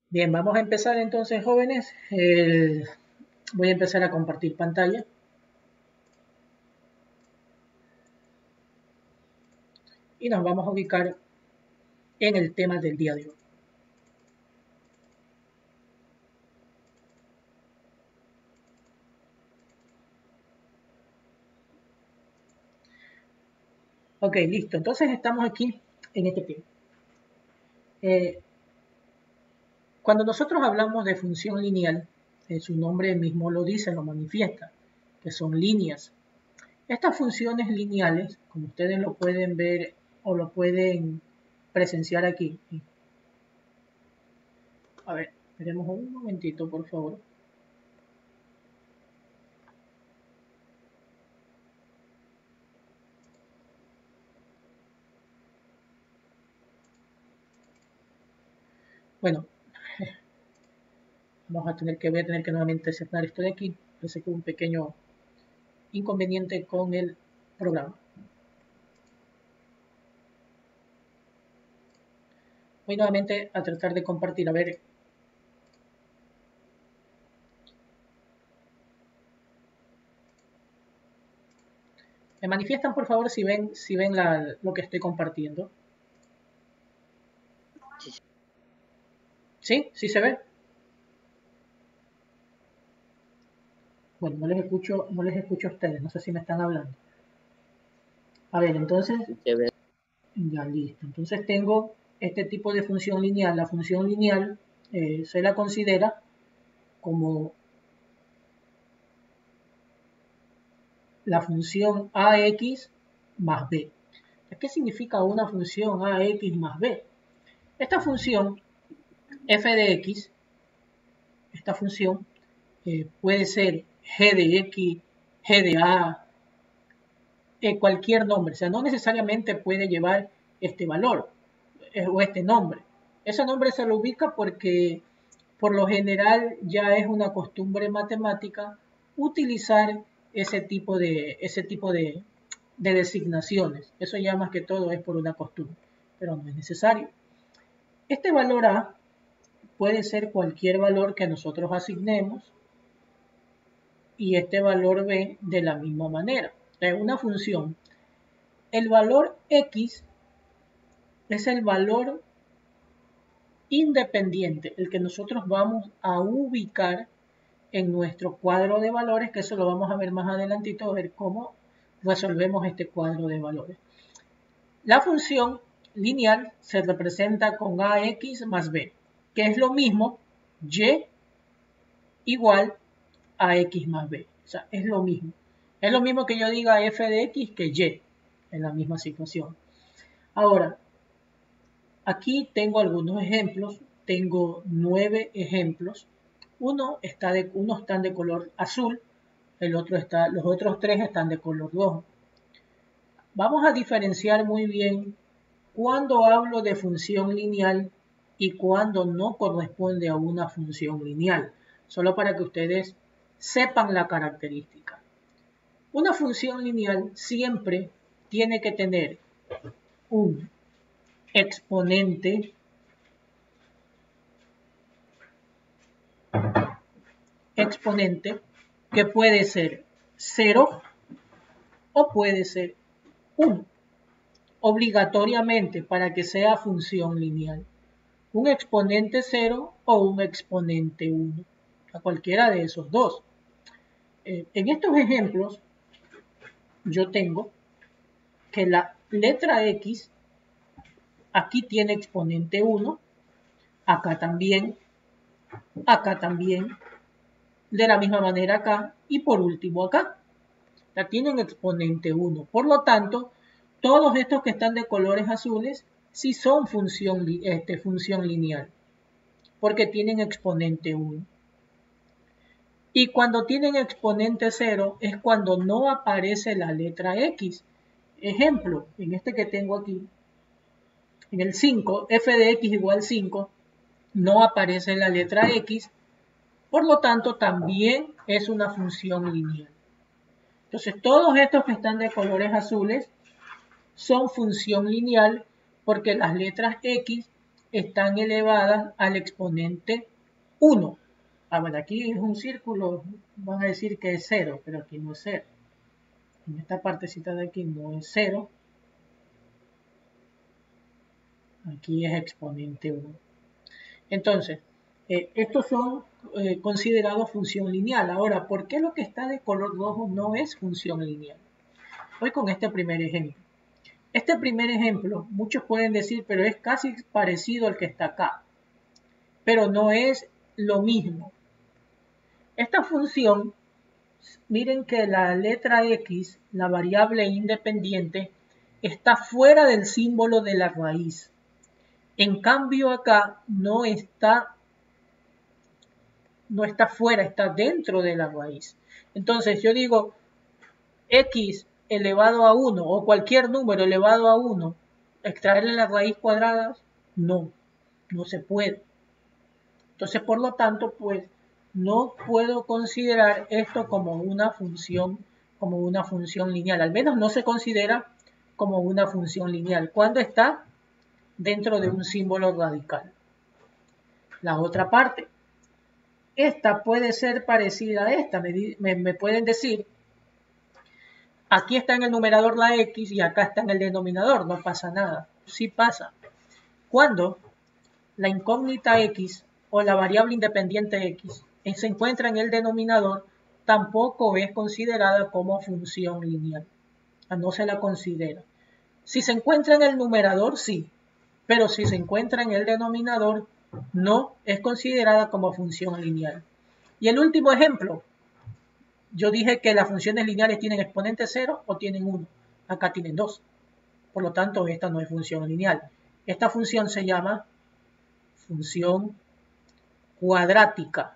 Bien, vamos a empezar entonces, jóvenes. Voy a empezar a compartir pantalla. Y nos vamos a ubicar en el tema del día de hoy. Ok, listo. Entonces estamos aquí en este tema. Cuando nosotros hablamos de función lineal, su nombre mismo lo dice, lo manifiesta, que son líneas. Estas funciones lineales, como ustedes lo pueden ver o lo pueden presenciar aquí. A ver, esperemos un momentito, por favor. Bueno, voy a tener que nuevamente cerrar esto de aquí. Parece que hubo un pequeño inconveniente con el programa. Voy nuevamente a tratar de compartir. A ver. Me manifiestan, por favor, si ven lo que estoy compartiendo. ¿Sí? ¿Sí se ve? Bueno, no les escucho a ustedes. No sé si me están hablando. A ver, entonces, ya listo. Entonces tengo este tipo de función lineal. La función lineal se la considera como la función ax más b. ¿Qué significa una función ax más b? Esta función f de x, esta función puede ser g de x, g de a, cualquier nombre. O sea, no necesariamente puede llevar este valor o este nombre. Ese nombre se lo ubica porque por lo general ya es una costumbre matemática utilizar ese tipo de designaciones. Eso ya más que todo es por una costumbre, pero no es necesario. Este valor a puede ser cualquier valor que nosotros asignemos y este valor b de la misma manera. Es una función. El valor x es el valor independiente, el que nosotros vamos a ubicar en nuestro cuadro de valores, que eso lo vamos a ver más adelantito, a ver cómo resolvemos este cuadro de valores. La función lineal se representa con ax más b, que es lo mismo y igual a x más b. O sea, es lo mismo. Es lo mismo que yo diga f de x que y en la misma situación. Ahora, aquí tengo algunos ejemplos. Tengo 9 ejemplos. Unos están de color azul, los otros 3 están de color rojo. Vamos a diferenciar muy bien cuando hablo de función lineal y cuando no corresponde a una función lineal, solo para que ustedes sepan la característica. Una función lineal siempre tiene que tener un exponente que puede ser 0 o puede ser 1, obligatoriamente para que sea función lineal. Un exponente 0 o un exponente 1, a cualquiera de esos dos. En estos ejemplos, yo tengo que la letra X aquí tiene exponente 1, acá también, de la misma manera acá y por último acá. Ya tienen exponente 1. Por lo tanto, todos estos que están de colores azules sí son función lineal, porque tienen exponente 1. Y cuando tienen exponente 0 es cuando no aparece la letra X. Ejemplo, en este que tengo aquí, en el 5, f de x igual 5, no aparece la letra X, por lo tanto también es una función lineal. Entonces todos estos que están de colores azules son función lineal porque las letras X están elevadas al exponente 1. Ah, bueno, aquí es un círculo, van a decir que es 0, pero aquí no es 0. En esta partecita de aquí no es 0. Aquí es exponente 1. Entonces, estos son considerados función lineal. Ahora, ¿por qué lo que está de color rojo no es función lineal? Voy con este primer ejemplo. Este primer ejemplo, muchos pueden decir, pero es casi parecido al que está acá. Pero no es lo mismo. Esta función, miren que la letra X, la variable independiente, está fuera del símbolo de la raíz. En cambio acá no está fuera, está dentro de la raíz. Entonces yo digo x elevado a 1 o cualquier número elevado a 1, extraerle la raíz cuadrada, no se puede. Entonces por lo tanto, pues no puedo considerar esto como una función lineal. Al menos no se considera como una función lineal cuando está dentro de un símbolo radical. La otra parte, esta puede ser parecida a esta. Me pueden decir, aquí está en el numerador la X y acá está en el denominador. No pasa nada. Sí pasa. Cuando la incógnita X o la variable independiente X se encuentra en el denominador, tampoco es considerada como función lineal. No se la considera. Si se encuentra en el numerador, sí. Pero si se encuentra en el denominador, no es considerada como función lineal. Y el último ejemplo, yo dije que las funciones lineales tienen exponente 0 o tienen 1. Acá tienen 2. Por lo tanto, esta no es función lineal. Esta función se llama función cuadrática,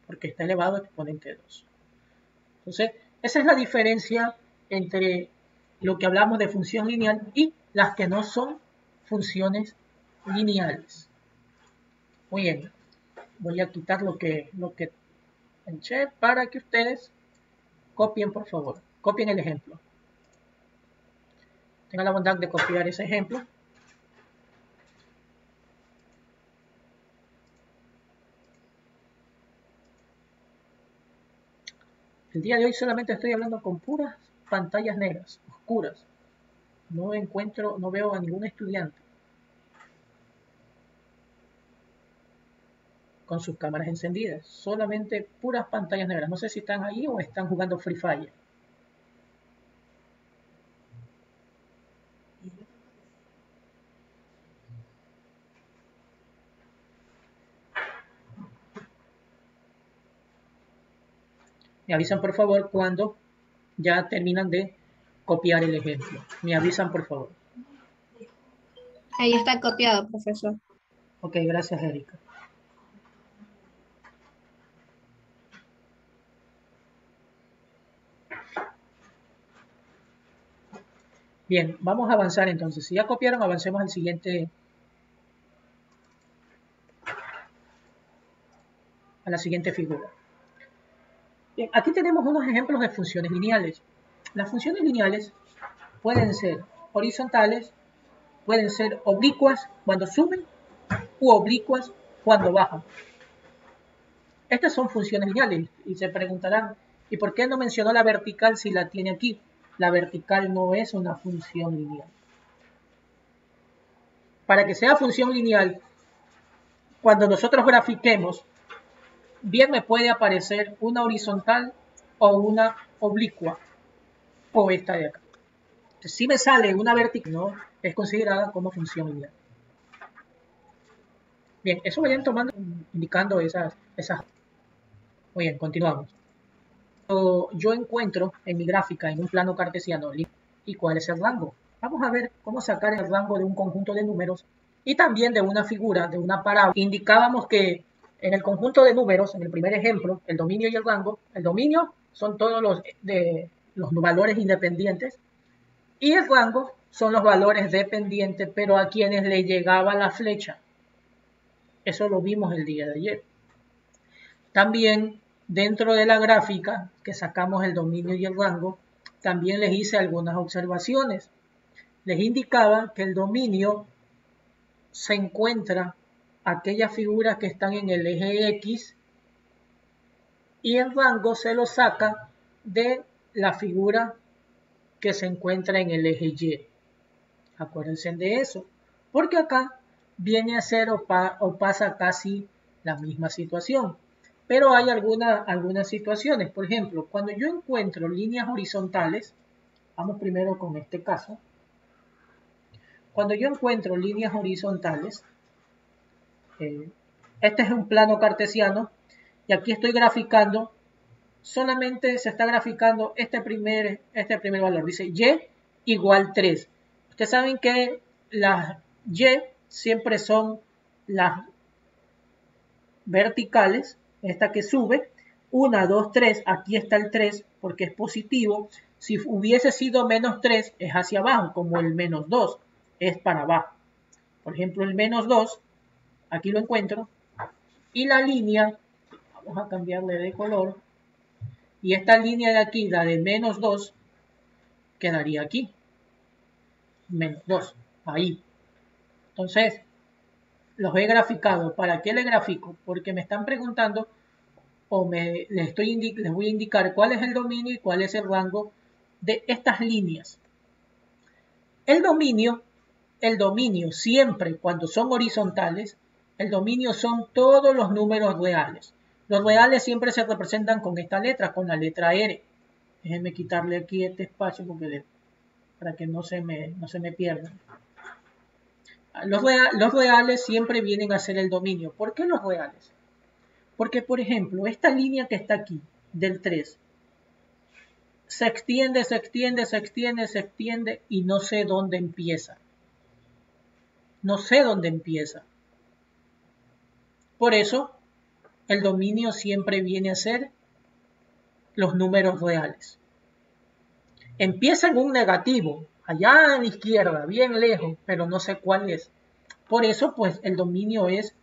porque está elevado a exponente 2. Entonces, esa es la diferencia entre lo que hablamos de función lineal y las que no son funciones lineales. Muy bien, voy a quitar lo que enché para que ustedes copien, por favor. Copien el ejemplo. Tengan la bondad de copiar ese ejemplo. El día de hoy solamente estoy hablando con puras pantallas negras, oscuras. No veo a ningún estudiante con sus cámaras encendidas. Solamente puras pantallas negras. No sé si están ahí o están jugando Free Fire. Me avisan por favor cuando ya terminan de copiar el ejemplo. Me avisan por favor. Ahí está copiado, profesor. Ok, gracias Erika. Bien, vamos a avanzar entonces. Si ya copiaron, avancemos al a la siguiente figura. Bien, aquí tenemos unos ejemplos de funciones lineales. Las funciones lineales pueden ser horizontales, pueden ser oblicuas cuando suben u oblicuas cuando bajan. Estas son funciones lineales y se preguntarán, ¿y por qué no mencionó la vertical si la tiene aquí? La vertical no es una función lineal. Para que sea función lineal, cuando nosotros grafiquemos, bien me puede aparecer una horizontal o una oblicua, o esta de acá. Entonces, si me sale una vertical, no es considerada como función lineal. Bien, eso vayan tomando, indicando esas. Muy bien, continuamos. Yo encuentro en mi gráfica, en un plano cartesiano, ¿y cuál es el rango? Vamos a ver cómo sacar el rango de un conjunto de números y también de una figura, de una parábola. Indicábamos que en el conjunto de números, en el primer ejemplo, el dominio y el rango, el dominio son todos los valores independientes y el rango son los valores dependientes, pero a quienes le llegaba la flecha. Eso lo vimos el día de ayer. También dentro de la gráfica que sacamos el dominio y el rango, también les hice algunas observaciones. Les indicaba que el dominio se encuentra aquellas figuras que están en el eje X y el rango se lo saca de la figura que se encuentra en el eje Y. Acuérdense de eso, porque acá viene a ser o pasa casi la misma situación. Pero hay algunas situaciones. Por ejemplo, cuando yo encuentro líneas horizontales, vamos primero con este caso. Cuando yo encuentro líneas horizontales, este es un plano cartesiano y aquí estoy graficando, solamente se está graficando este primer valor. Dice Y igual 3. Ustedes saben que las Y siempre son las verticales, esta que sube, 1, 2, 3, aquí está el 3 porque es positivo. Si hubiese sido menos 3 es hacia abajo, como el menos 2 es para abajo. Por ejemplo, el menos 2, aquí lo encuentro, y la línea, vamos a cambiarle de color, y esta línea de aquí, la de menos 2, quedaría aquí, menos 2, ahí. Entonces, los he graficado. ¿Para qué le grafico? Porque me están preguntando o les voy a indicar cuál es el dominio y cuál es el rango de estas líneas. El dominio siempre cuando son horizontales, el dominio son todos los números reales. Los reales siempre se representan con esta letra, con la letra R. Déjenme quitarle aquí este espacio para que no se me pierdan. Los reales siempre vienen a ser el dominio. ¿Por qué los reales? Porque, por ejemplo, esta línea que está aquí, del 3, se extiende, se extiende, se extiende, se extiende y no sé dónde empieza. No sé dónde empieza. Por eso, el dominio siempre viene a ser los números reales. Empieza en un negativo, allá a la izquierda, bien lejos, pero no sé cuál es. Por eso, pues, el dominio es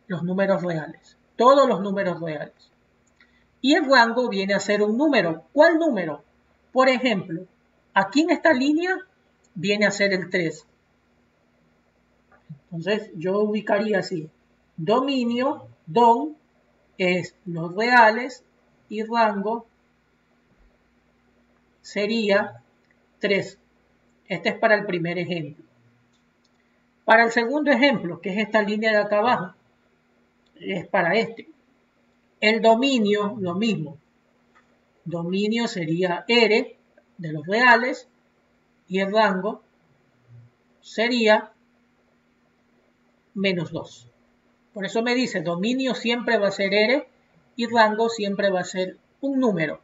los números reales. Todos los números reales. Y el rango viene a ser un número. ¿Cuál número? Por ejemplo, aquí en esta línea viene a ser el 3. Entonces yo ubicaría así. Dominio, dom, es los reales y rango sería 3. Este es para el primer ejemplo. Para el segundo ejemplo, que es esta línea de acá abajo, es para este. El dominio, lo mismo. Dominio sería R de los reales y el rango sería menos 2. Por eso me dice, dominio siempre va a ser R y rango siempre va a ser un número.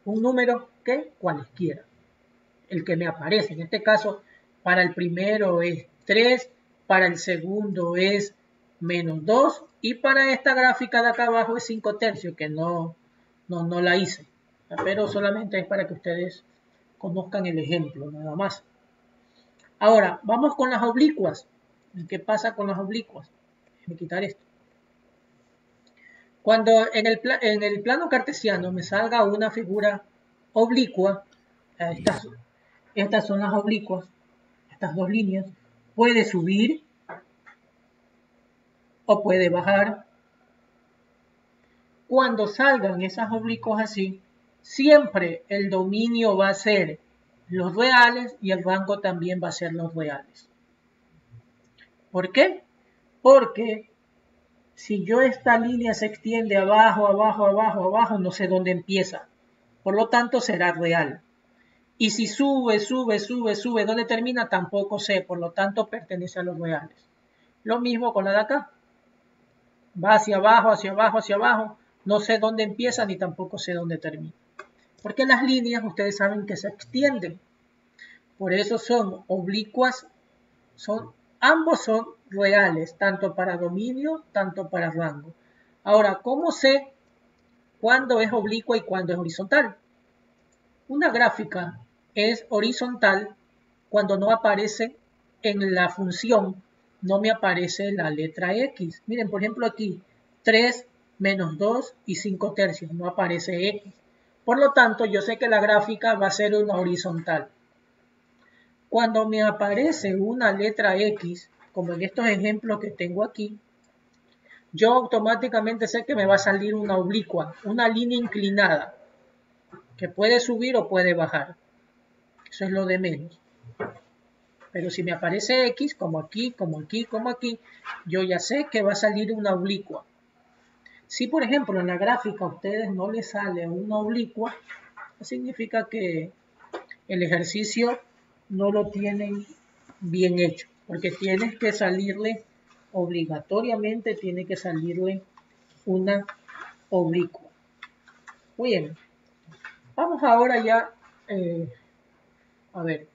Un número que cualquiera. El que me aparece. En este caso, para el primero es 3, para el segundo es menos 2 y para esta gráfica de acá abajo es 5 tercios, que no la hice. Pero solamente es para que ustedes conozcan el ejemplo, nada más. Ahora, vamos con las oblicuas. ¿Qué pasa con las oblicuas? Déjenme quitar esto. Cuando en el plano cartesiano me salga una figura oblicua, estas son las oblicuas, estas dos líneas, puede subir o puede bajar. Cuando salgan esas oblicuas así, siempre el dominio va a ser los reales y el rango también va a ser los reales. ¿Por qué? Porque si yo esta línea se extiende abajo, abajo, abajo, abajo, no sé dónde empieza. Por lo tanto, será real. Y si sube, sube, sube, sube, ¿dónde termina? Tampoco sé. Por lo tanto, pertenece a los reales. Lo mismo con la de acá. Va hacia abajo, hacia abajo, hacia abajo. No sé dónde empieza ni tampoco sé dónde termina. Porque las líneas, ustedes saben que se extienden. Por eso son oblicuas, ambos son reales, tanto para dominio, tanto para rango. Ahora, ¿cómo sé cuándo es oblicua y cuándo es horizontal? Una gráfica es horizontal cuando no aparece en la función, no me aparece la letra X. Miren, por ejemplo aquí, 3, menos 2 y 5 tercios, no aparece X. Por lo tanto, yo sé que la gráfica va a ser una horizontal. Cuando me aparece una letra X, como en estos ejemplos que tengo aquí, yo automáticamente sé que me va a salir una oblicua, una línea inclinada, que puede subir o puede bajar. Eso es lo de menos. Pero si me aparece X, como aquí, como aquí, como aquí, yo ya sé que va a salir una oblicua. Si, por ejemplo, en la gráfica a ustedes no les sale una oblicua, significa que el ejercicio no lo tienen bien hecho, porque tienes que salirle, obligatoriamente tiene que salirle una oblicua. Muy bien, vamos ahora ya, a ver,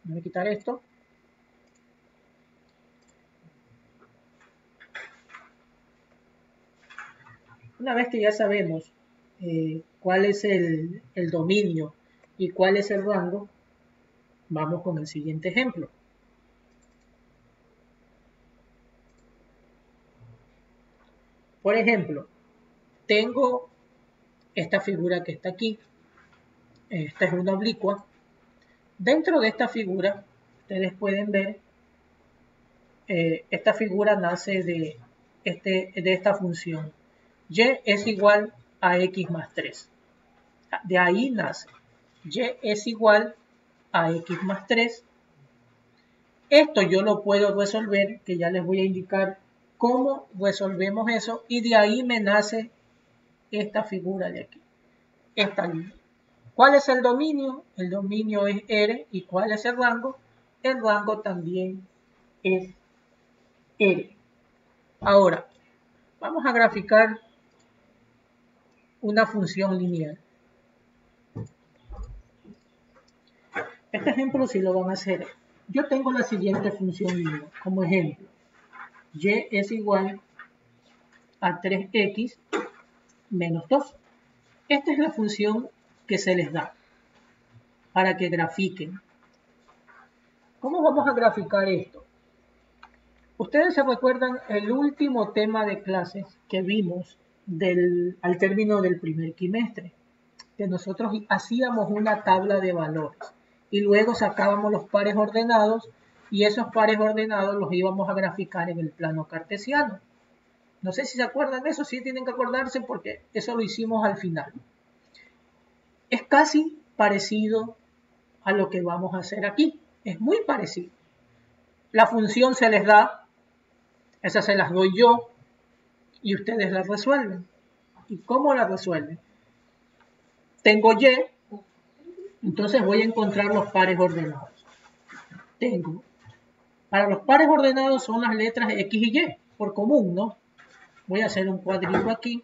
voy a quitar esto. Una vez que ya sabemos cuál es el dominio y cuál es el rango, vamos con el siguiente ejemplo. Por ejemplo, tengo esta figura que está aquí. Esta es una oblicua. Dentro de esta figura, ustedes pueden ver, esta figura nace de esta función. Y es igual a x más 3. De ahí nace. Y es igual a x más 3. Esto yo lo puedo resolver, que ya les voy a indicar cómo resolvemos eso, y de ahí me nace esta figura de aquí, esta línea. ¿Cuál es el dominio? El dominio es R. ¿Y cuál es el rango? El rango también es R. Ahora, vamos a graficar una función lineal. Este ejemplo sí lo van a hacer. Yo tengo la siguiente función lineal como ejemplo. Y es igual a 3x menos 2. Esta es la función que se les da para que grafiquen. ¿Cómo vamos a graficar esto? Ustedes se recuerdan el último tema de clases que vimos al término del primer trimestre, que nosotros hacíamos una tabla de valores y luego sacábamos los pares ordenados y esos pares ordenados los íbamos a graficar en el plano cartesiano. No sé si se acuerdan de eso, sí tienen que acordarse porque eso lo hicimos al final. Es casi parecido a lo que vamos a hacer aquí. Es muy parecido. La función se les da, esas se las doy yo y ustedes las resuelven. ¿Y cómo la resuelven? Tengo Y, entonces voy a encontrar los pares ordenados. Para los pares ordenados son las letras X y Y, por común, ¿no? Voy a hacer un cuadrito aquí.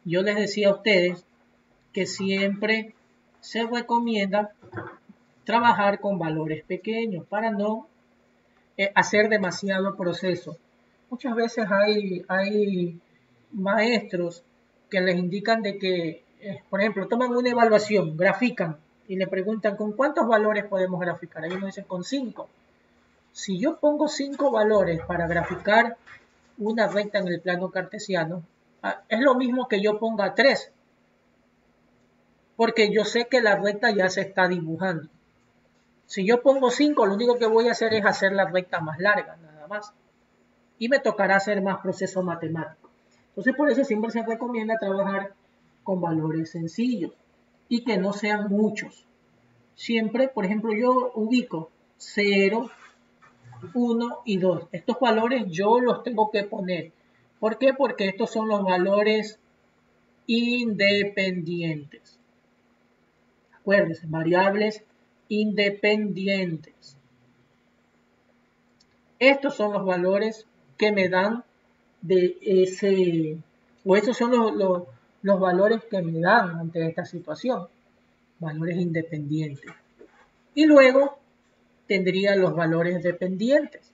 Yo les decía a ustedes que siempre se recomienda trabajar con valores pequeños para no hacer demasiado proceso. Muchas veces hay maestros que les indican de que, por ejemplo, toman una evaluación, grafican y le preguntan ¿con cuántos valores podemos graficar? Ahí uno dice con 5. Si yo pongo 5 valores para graficar una recta en el plano cartesiano, es lo mismo que yo ponga 3, porque yo sé que la recta ya se está dibujando. Si yo pongo 5, lo único que voy a hacer es hacer la recta más larga, nada más. Y me tocará hacer más proceso matemático. Entonces, por eso siempre se recomienda trabajar con valores sencillos y que no sean muchos. Siempre, por ejemplo, yo ubico 0, 1 y 2. Estos valores yo los tengo que poner. ¿Por qué? Porque estos son los valores independientes. Acuérdense, variables independientes. Estos son los valores que me dan de ese, o esos son los valores que me dan ante esta situación, valores independientes. Y luego tendría los valores dependientes.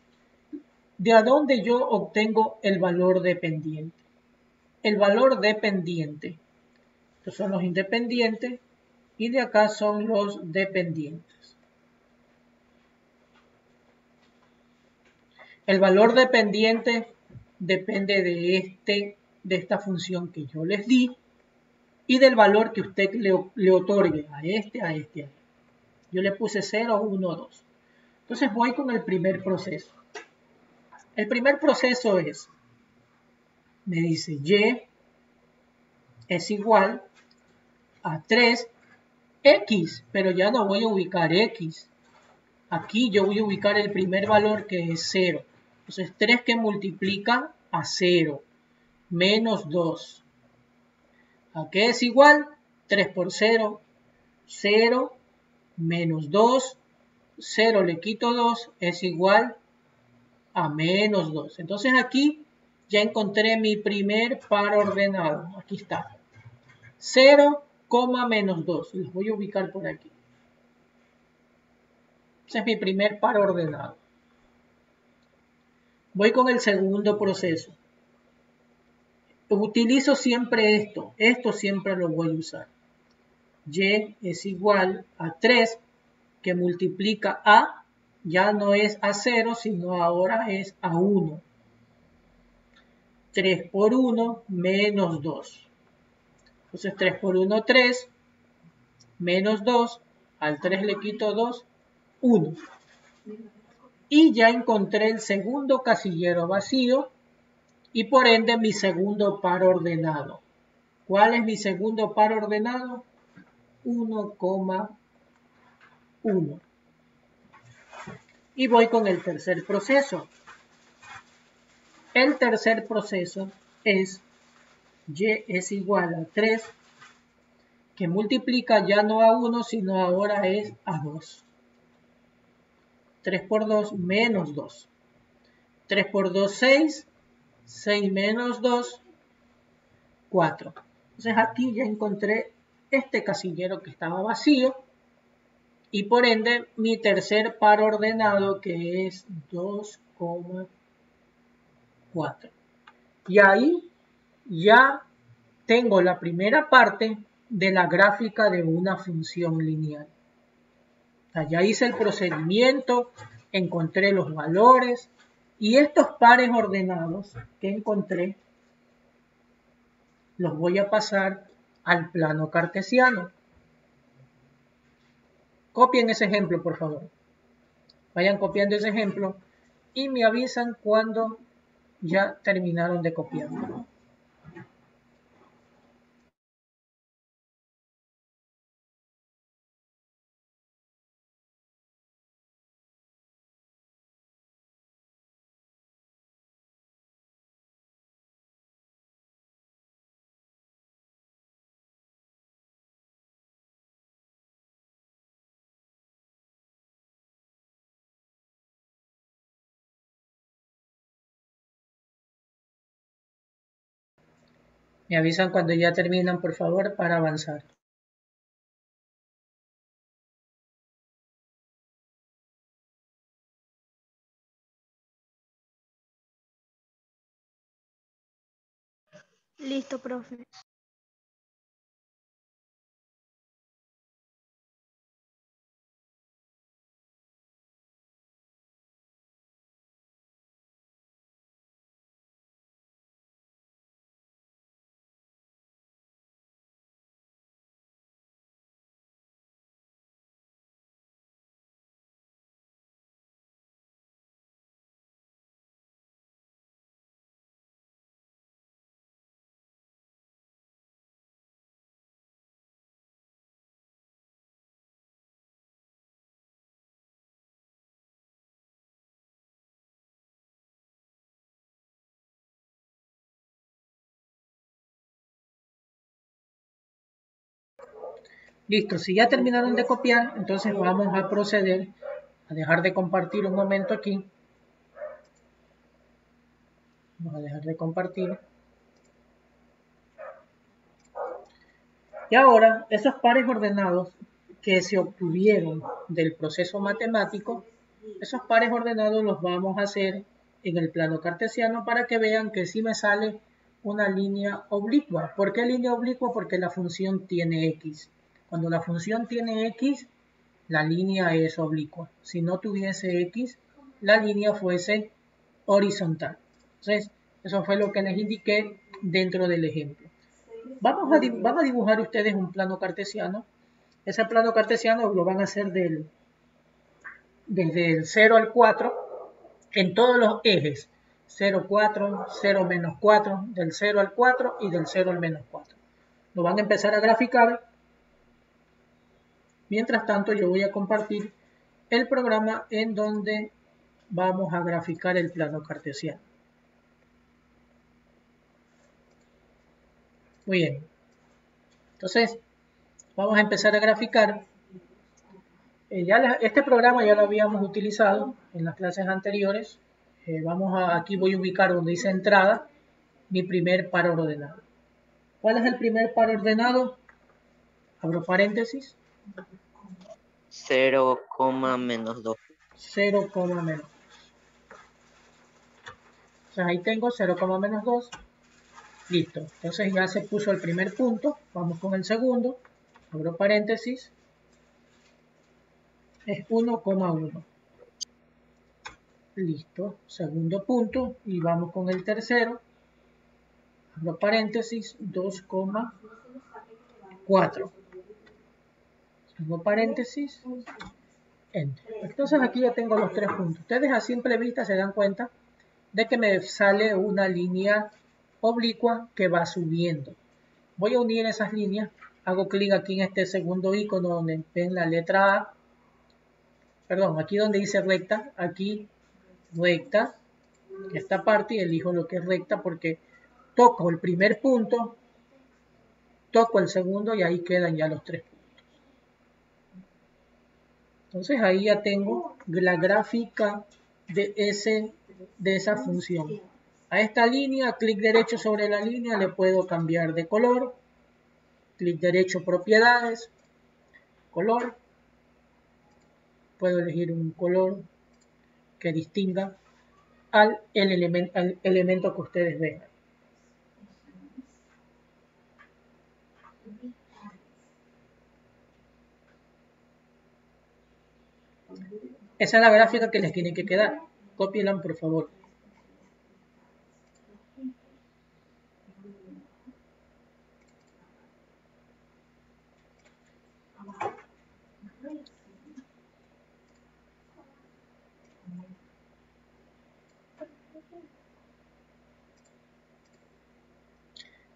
¿De a dónde yo obtengo el valor dependiente? El valor dependiente, estos son los independientes y de acá son los dependientes. El valor dependiente depende de esta función que yo les di y del valor que usted le otorgue a este, a este, a este. Yo le puse 0, 1, 2. Entonces voy con el primer proceso. El primer proceso es, me dice y es igual a 3x, pero ya no voy a ubicar x. Aquí yo voy a ubicar el primer valor que es 0. Entonces 3 que multiplica a 0, menos 2. ¿A qué es igual? 3 por 0, 0, menos 2, 0 le quito 2, es igual a menos 2. Entonces aquí ya encontré mi primer par ordenado. Aquí está. 0, menos 2. Los voy a ubicar por aquí. Ese es mi primer par ordenado. Voy con el segundo proceso. Utilizo siempre esto. Esto siempre lo voy a usar. Y es igual a 3 que multiplica a, ya no es a 0, sino ahora es a 1. 3 por 1 menos 2. Entonces 3 por 1, 3, menos 2, al 3 le quito 2, 1. Y ya encontré el segundo casillero vacío y por ende mi segundo par ordenado. ¿Cuál es mi segundo par ordenado? 1,1. Y voy con el tercer proceso. El tercer proceso es y es igual a 3, que multiplica ya no a 1, sino ahora es a 2. 3 por 2 menos 2. 3 por 2, 6. 6 menos 2, 4. Entonces aquí ya encontré este casillero que estaba vacío y por ende mi tercer par ordenado que es 2,4. Y ahí ya tengo la primera parte de la gráfica de una función lineal. Ya hice el procedimiento, encontré los valores y estos pares ordenados que encontré los voy a pasar al plano cartesiano. Copien ese ejemplo, por favor. Vayan copiando ese ejemplo y me avisan cuando ya terminaron de copiar. Me avisan cuando ya terminan, por favor, para avanzar. Listo, profe. Listo, si ya terminaron de copiar, entonces vamos a proceder a dejar de compartir un momento aquí. Vamos a dejar de compartir. Y ahora, esos pares ordenados que se obtuvieron del proceso matemático, esos pares ordenados los vamos a hacer en el plano cartesiano para que vean que sí me sale una línea oblicua. ¿Por qué línea oblicua? Porque la función tiene x. Cuando la función tiene x, la línea es oblicua. Si no tuviese x, la línea fuese horizontal. Entonces, eso fue lo que les indiqué dentro del ejemplo. van a dibujar ustedes un plano cartesiano. Ese plano cartesiano lo van a hacer desde el 0 al 4 en todos los ejes. 0, 4, 0, menos 4, del 0 al 4 y del 0 al menos 4. Lo van a empezar a graficar. Mientras tanto, yo voy a compartir el programa en donde vamos a graficar el plano cartesiano. Muy bien. Entonces, vamos a empezar a graficar. Este programa ya lo habíamos utilizado en las clases anteriores. Aquí voy a ubicar donde dice entrada, mi primer par ordenado. ¿Cuál es el primer par ordenado? Abro paréntesis. 0, menos 2. 0, menos 2. Entonces ahí tengo 0, menos 2. Listo. Entonces ya se puso el primer punto. Vamos con el segundo. Abro paréntesis. Es 1,1. Listo. Segundo punto. Y vamos con el tercero. Abro paréntesis. 2,4. Abro paréntesis. Enter. Entonces aquí ya tengo los tres puntos. Ustedes a simple vista se dan cuenta de que me sale una línea oblicua que va subiendo. Voy a unir esas líneas. Hago clic aquí en este segundo icono donde ven la letra A. Perdón, aquí donde dice recta. Aquí recta. Esta parte y elijo lo que es recta porque toco el primer punto, toco el segundo y ahí quedan ya los tres puntos. Entonces ahí ya tengo la gráfica de esa función. A esta línea, clic derecho sobre la línea, le puedo cambiar de color. Clic derecho, propiedades, color. Puedo elegir un color que distinga al elemento que ustedes ven. Esa es la gráfica que les tiene que quedar. Cópienla, por favor.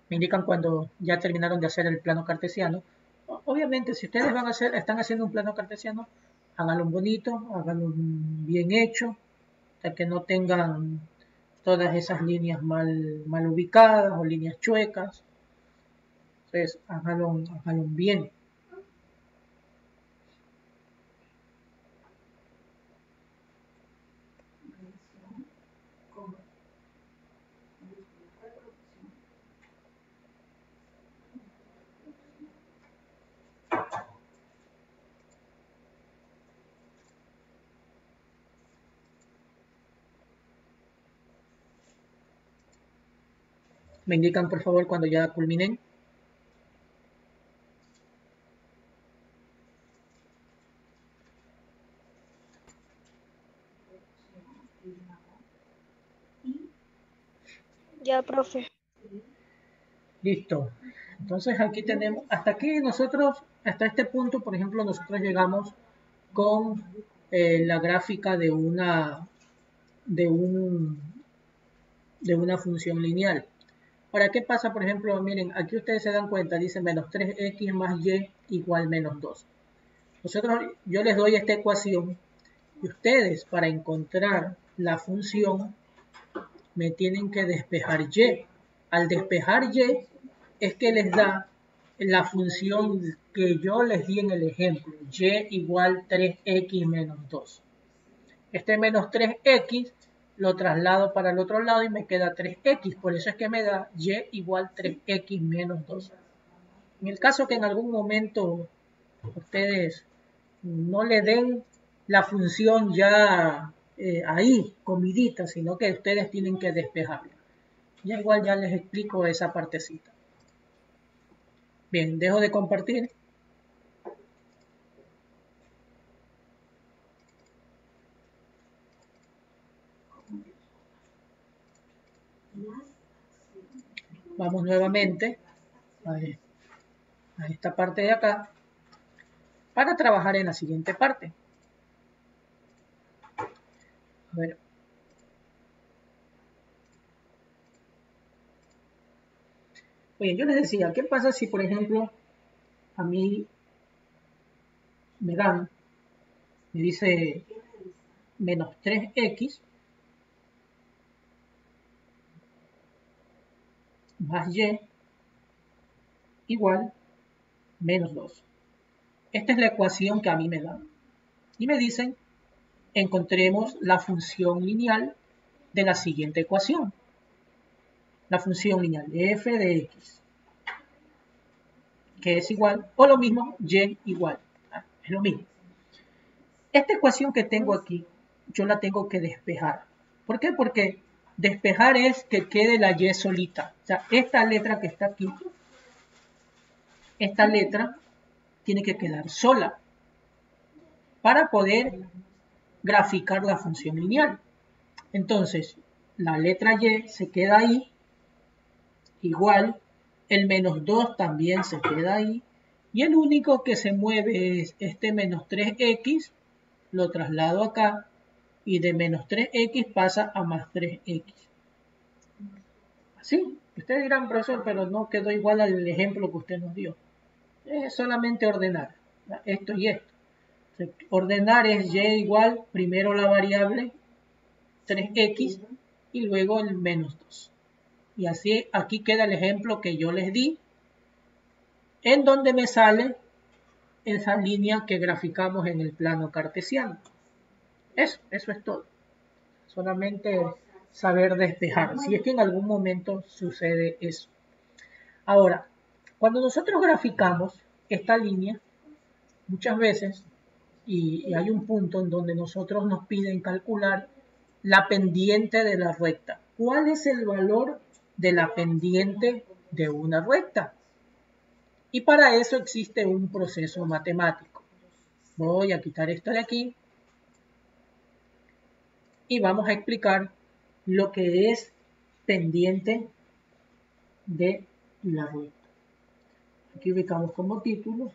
Me indican cuando ya terminaron de hacer el plano cartesiano. Obviamente, si ustedes están haciendo un plano cartesiano, háganlo bonito, háganlo bien hecho, para que no tengan todas esas líneas mal ubicadas o líneas chuecas. Entonces, háganlo bien. Me indican por favor cuando ya culminen. Ya, profe. Listo. Entonces aquí tenemos, hasta aquí nosotros, hasta este punto, por ejemplo, nosotros llegamos con la gráfica de una función lineal. Ahora, ¿qué pasa? Por ejemplo, miren, aquí ustedes se dan cuenta, dice menos 3x más y igual menos 2. Yo les doy esta ecuación y ustedes para encontrar la función me tienen que despejar y. Al despejar y es que les da la función que yo les di en el ejemplo, y igual 3x menos 2. Este menos 3x lo traslado para el otro lado y me queda 3x. Por eso es que me da y igual 3x menos 2. En el caso que en algún momento ustedes no le den la función ya ahí, comidita, sino que ustedes tienen que despejarla. Ya igual ya les explico esa partecita. Bien, dejo de compartir. Vamos nuevamente a esta parte de acá para trabajar en la siguiente parte. A ver. Oye, yo les decía, ¿qué pasa si, por ejemplo, a mí me dice menos 3x más y igual menos 2? Esta es la ecuación que a mí me dan. Y me dicen, encontremos la función lineal de la siguiente ecuación. La función lineal de f de x, que es igual, o lo mismo, y igual. Es lo mismo. Esta ecuación que tengo aquí, yo la tengo que despejar. ¿Por qué? Porque despejar es que quede la y solita. O sea, esta letra que está aquí, esta letra tiene que quedar sola para poder graficar la función lineal. Entonces, la letra y se queda ahí, igual, el menos 2 también se queda ahí, y el único que se mueve es este menos 3x, lo traslado acá, y de menos 3x pasa a más 3x. Así, ustedes dirán, profesor, pero no quedó igual al ejemplo que usted nos dio. Es solamente ordenar, esto y esto. Ordenar es y igual, primero la variable 3x y luego el menos 2. Y así aquí queda el ejemplo que yo les di, en donde me sale esa línea que graficamos en el plano cartesiano. Eso es todo. Solamente saber despejar, si es que en algún momento sucede eso. Ahora, cuando nosotros graficamos esta línea, muchas veces, y hay un punto en donde nosotros nos piden calcular la pendiente de la recta. ¿Cuál es el valor de la pendiente de una recta? Y para eso existe un proceso matemático. Voy a quitar esto de aquí y vamos a explicar lo que es pendiente de la recta. Aquí ubicamos como título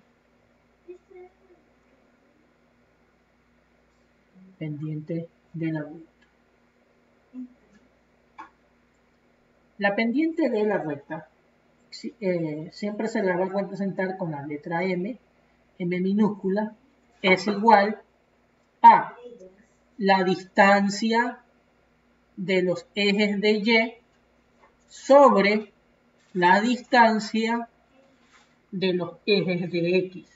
pendiente de la recta. La pendiente de la recta siempre se la va a representar con la letra M minúscula, es igual a la distancia de los ejes de Y sobre la distancia de los ejes de X.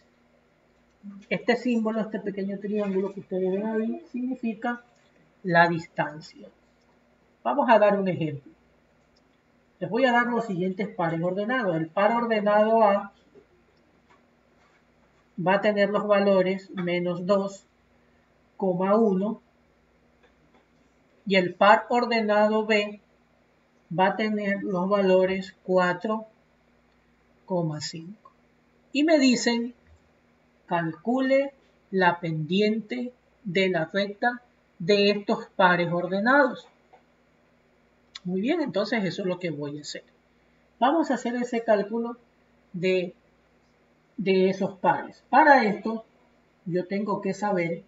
Este símbolo, este pequeño triángulo que ustedes ven ahí, significa la distancia. Vamos a dar un ejemplo. Les voy a dar los siguientes pares ordenados. El par ordenado A va a tener los valores menos 2,1 y el par ordenado B va a tener los valores 4,5. Y me dicen, calcule la pendiente de la recta de estos pares ordenados. Muy bien, entonces eso es lo que voy a hacer. Vamos a hacer ese cálculo de esos pares. Para esto, yo tengo que saber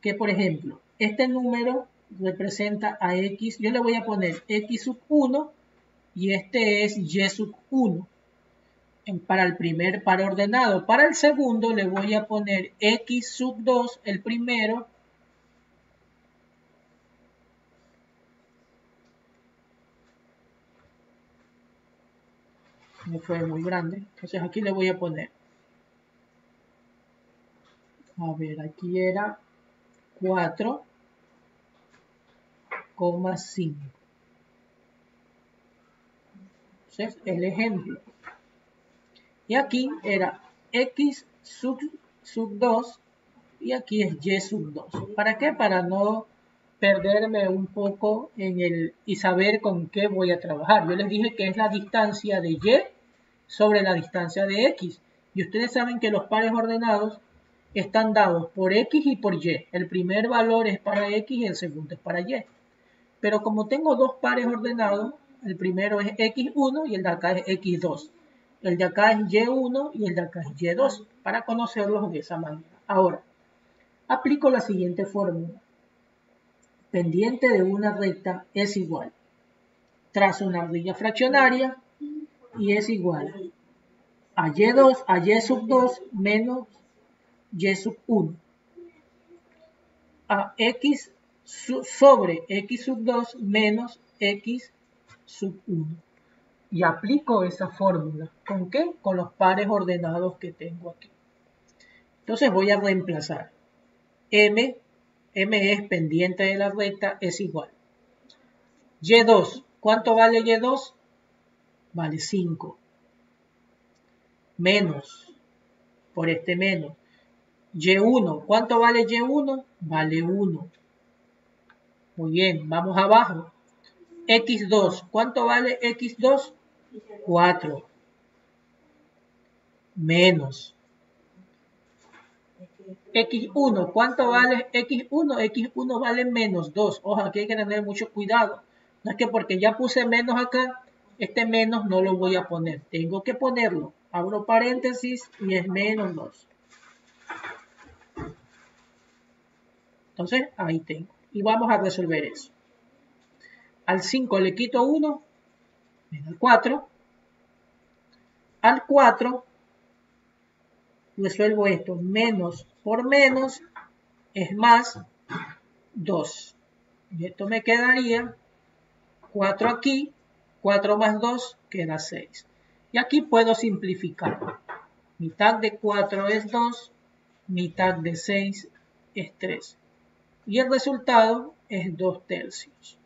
que, por ejemplo, este número representa a x, yo le voy a poner x sub 1 y este es y sub 1 para el primer par ordenado. Para el segundo le voy a poner x sub 2, el primero, no fue muy grande, entonces aquí le voy a poner, a ver, aquí era 4,5. Entonces, el ejemplo. Y aquí era x sub 2 y aquí es y sub 2. ¿Para qué? Para no perderme un poco y saber con qué voy a trabajar. Yo les dije que es la distancia de y sobre la distancia de x. Y ustedes saben que los pares ordenados están dados por x y por y. El primer valor es para x y el segundo es para y. Pero como tengo dos pares ordenados, el primero es x1 y el de acá es x2. El de acá es Y1 y el de acá es Y2, para conocerlos de esa manera. Ahora, aplico la siguiente fórmula. Pendiente de una recta es igual. Trazo una ardilla fraccionaria y es igual a Y2, a Y sub 2 menos Y sub 1. A X sobre X sub 2 menos X sub 1. Y aplico esa fórmula. ¿Con qué? Con los pares ordenados que tengo aquí. Entonces voy a reemplazar. M es pendiente de la recta, es igual. Y2, ¿cuánto vale Y2? Vale 5. Menos, por este menos. Y1, ¿cuánto vale Y1? Vale 1. Muy bien, vamos abajo. X2, ¿cuánto vale X2? 4. Menos. X1, ¿cuánto vale X1? X1 vale menos 2. Ojo, aquí hay que tener mucho cuidado. No es que porque ya puse menos acá, este menos no lo voy a poner. Tengo que ponerlo. Abro paréntesis y es menos 2. Entonces, ahí tengo. Y vamos a resolver eso. Al 5 le quito 1, me da 4. Al 4 resuelvo esto. Menos por menos es más 2. Y esto me quedaría 4 aquí, 4 más 2 queda 6. Y aquí puedo simplificar. Mitad de 4 es 2, mitad de 6 es 3. Y el resultado es 2 tercios.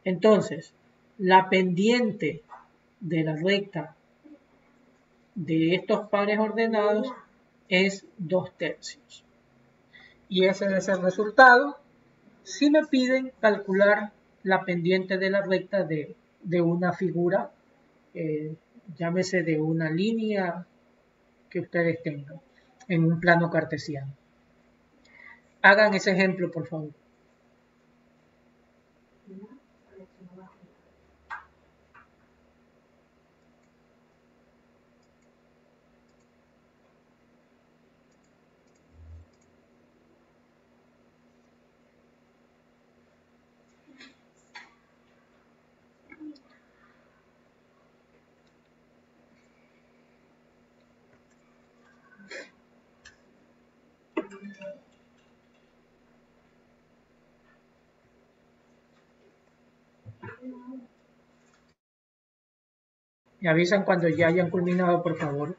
Entonces, la pendiente de la recta de estos pares ordenados es 2 tercios. Y ese es el resultado si me piden calcular la pendiente de la recta de una figura, llámese de una línea que ustedes tengan en un plano cartesiano. Hagan ese ejemplo, por favor. Me avisan cuando ya hayan culminado, por favor.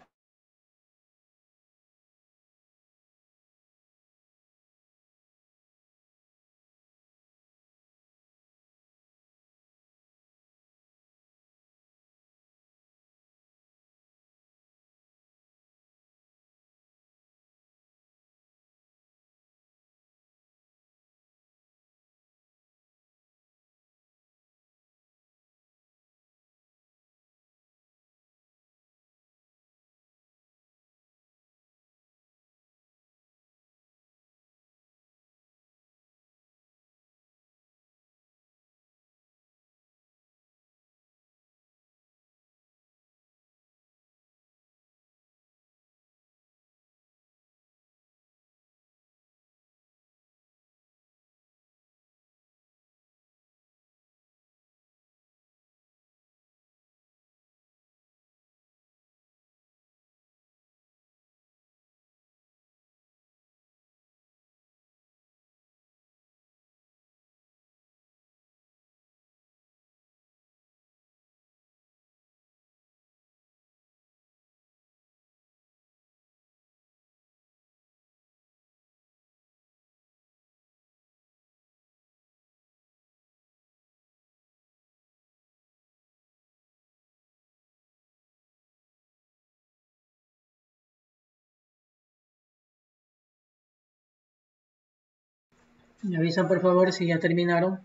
Me avisan, por favor, si ya terminaron.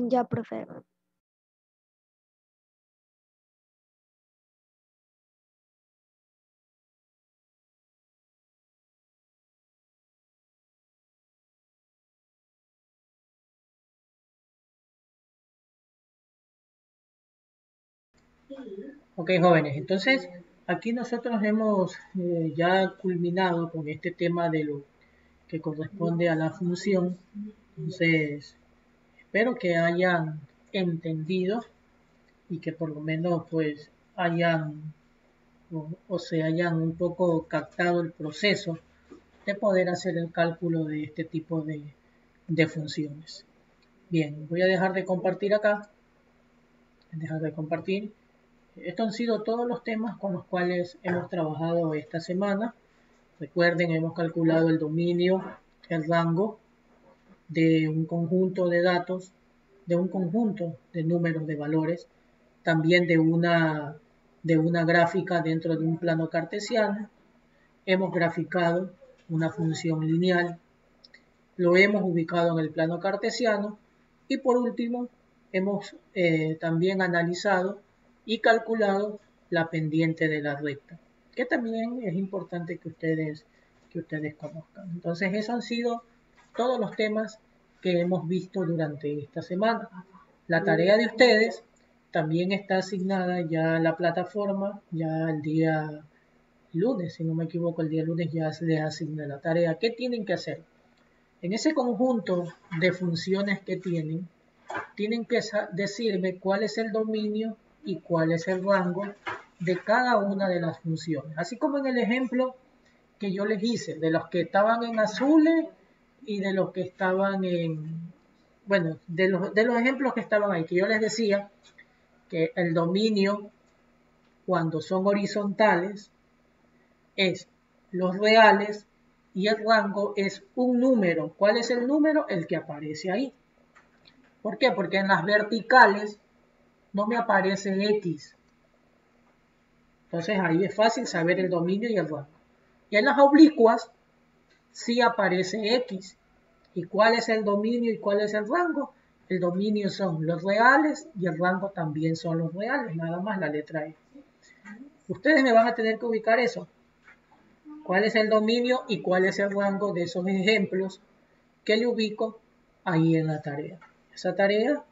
Ya, profe. Ok, jóvenes, entonces aquí nosotros hemos ya culminado con este tema de lo que corresponde a la función. Entonces, espero que hayan entendido y que por lo menos pues hayan o se hayan un poco captado el proceso de poder hacer el cálculo de este tipo de funciones. Bien, voy a dejar de compartir acá, dejar de compartir. Estos han sido todos los temas con los cuales hemos trabajado esta semana. Recuerden, hemos calculado el dominio, el rango de un conjunto de datos, de un conjunto de números de valores, también de una gráfica dentro de un plano cartesiano. Hemos graficado una función lineal, lo hemos ubicado en el plano cartesiano y por último hemos también analizado y calculado la pendiente de la recta, que también es importante que ustedes conozcan. Entonces esos han sido todos los temas que hemos visto durante esta semana. La tarea de ustedes también está asignada ya a la plataforma, ya el día lunes, si no me equivoco, el día lunes ya se les asigna la tarea. ¿Qué tienen que hacer? En ese conjunto de funciones que tienen que decirme cuál es el dominio y cuál es el rango de cada una de las funciones. Así como en el ejemplo que yo les hice, de los que estaban en azules y de los que estaban en, bueno, de los ejemplos que estaban ahí, que yo les decía que el dominio, cuando son horizontales, es los reales y el rango es un número. ¿Cuál es el número? El que aparece ahí. ¿Por qué? Porque en las verticales no me aparece X. Entonces ahí es fácil saber el dominio y el rango. Y en las oblicuas sí aparece X. ¿Y cuál es el dominio y cuál es el rango? El dominio son los reales y el rango también son los reales, nada más la letra E. Ustedes me van a tener que ubicar eso. ¿Cuál es el dominio y cuál es el rango de esos ejemplos que le ubico ahí en la tarea? Esa tarea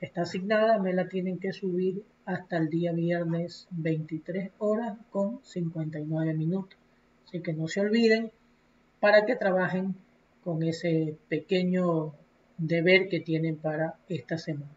está asignada, me la tienen que subir hasta el día viernes 23 horas con 59 minutos. Así que no se olviden para que trabajen con ese pequeño deber que tienen para esta semana.